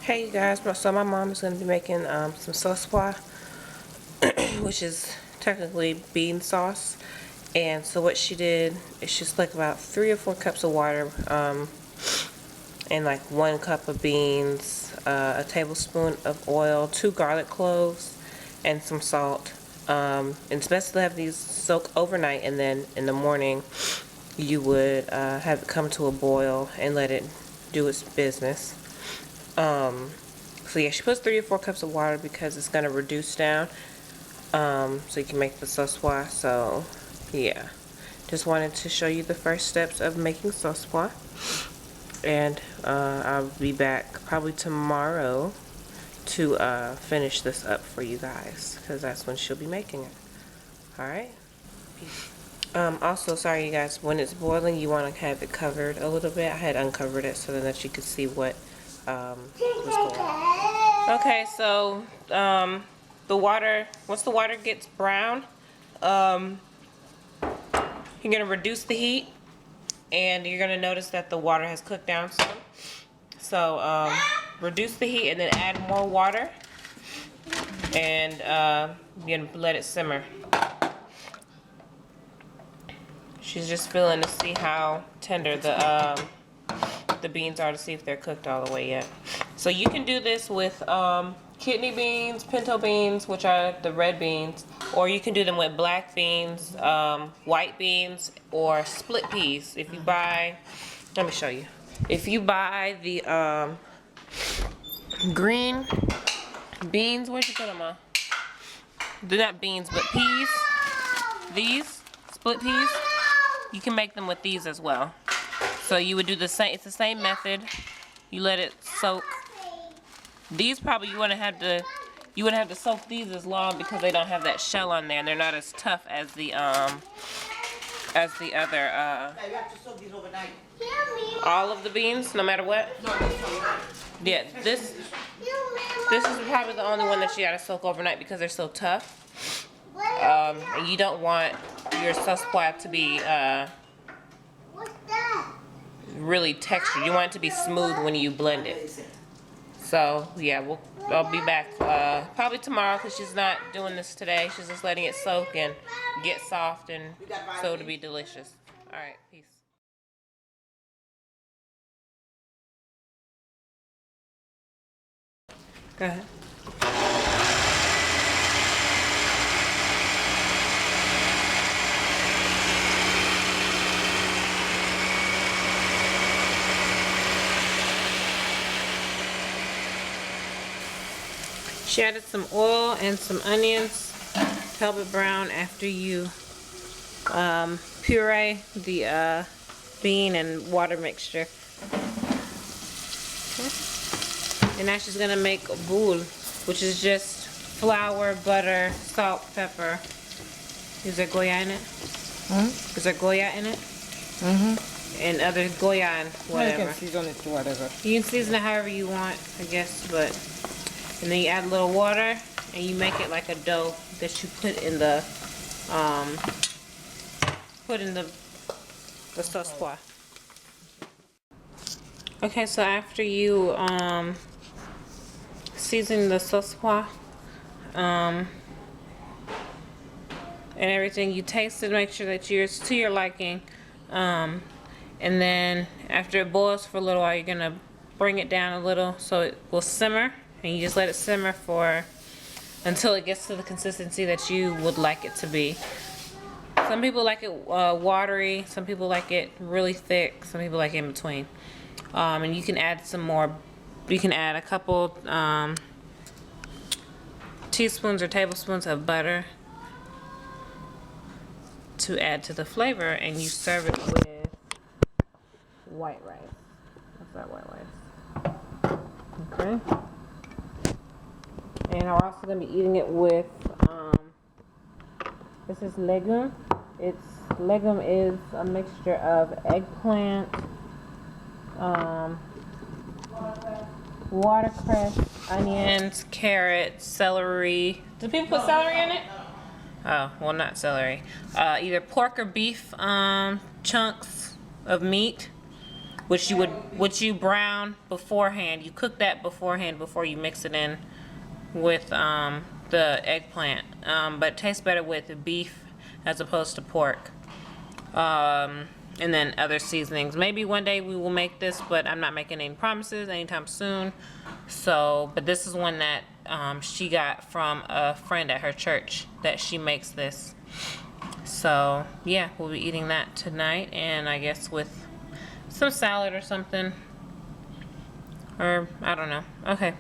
Hey you guys, so my mom is going to be making some sos pwa, which is technically bean sauce. And so what she did is just like about 3 or 4 cups of water, and like 1 cup of beans, a tablespoon of oil, 2 garlic cloves, and some salt. And it's best to have these soak overnight, and then in the morning you would have it come to a boil and let it do its business. So yeah, she puts 3 or 4 cups of water because it's gonna reduce down, so you can make the sos pwa. So yeah, just wanted to show you the first steps of making sos pwa, and I'll be back probably tomorrow to finish this up for you guys, because that's when she'll be making it. All right. Peace. Also, sorry you guys, when it's boiling you want to have it covered a little bit. I had uncovered it so that you could see what was going on. Okay, so the water, once the water gets brown, you're going to reduce the heat, and you're going to notice that the water has cooked down some. So reduce the heat and then add more water, and you're going to let it simmer. She's just feeling to see how tender the beans are, to see if they're cooked all the way yet. So you can do this with kidney beans, pinto beans, which are the red beans, or you can do them with black beans, white beans, or split peas. If you buy, let me show you. If you buy the green beans, where'd you put them on? They're not beans, but peas. These split peas. You can make them with these as well. So you would do the same. It's the same method. You let it soak. These probably you wouldn't have to soak these as long because they don't have that shell on there, and they're not as tough as the other. All of the beans, no matter what. Yeah, this is probably the only one that you gotta soak overnight because they're so tough. And you don't want your sos pwa to be really textured. You want it to be smooth when you blend it. So yeah, I'll be back probably tomorrow because she's not doing this today. She's just letting it soak and get soft, and so it'll be delicious. All right, peace. Go ahead. She added some oil and some onions to help it brown after you puree the bean and water mixture. Okay. And now she's gonna make a boule, which is just flour, butter, salt, pepper. Is there goya in it? Is there goya in it? And other goya and whatever. You can season it to whatever. You can season it however you want, I guess, but. And then you add a little water, and you make it like a dough that you put in the sos pwa. Okay, so after you season the sos pwa and everything, you taste it, make sure that it's to your liking, and then after it boils for a little while, you're gonna bring it down a little so it will simmer. And you just let it simmer until it gets to the consistency that you would like it to be. Some people like it watery, some people like it really thick, some people like it in between. And you can add some more. You can add a couple teaspoons or tablespoons of butter to add to the flavor, and you serve it with white rice. What's that white rice? Okay. And I'm also going to be eating it with, this is legume. Legume is a mixture of eggplant, watercress, onions, carrots, celery. Do people put celery in it? Oh, well, not celery. Either pork or beef chunks of meat, which you brown beforehand. You cook that beforehand before you mix it in with the eggplant, but it tastes better with beef as opposed to pork. And then other seasonings. Maybe one day we will make this, but I'm not making any promises anytime soon. So, but this is one that she got from a friend at her church that she makes this. So yeah, we'll be eating that tonight, and I guess with some salad or something, or I don't know. Okay.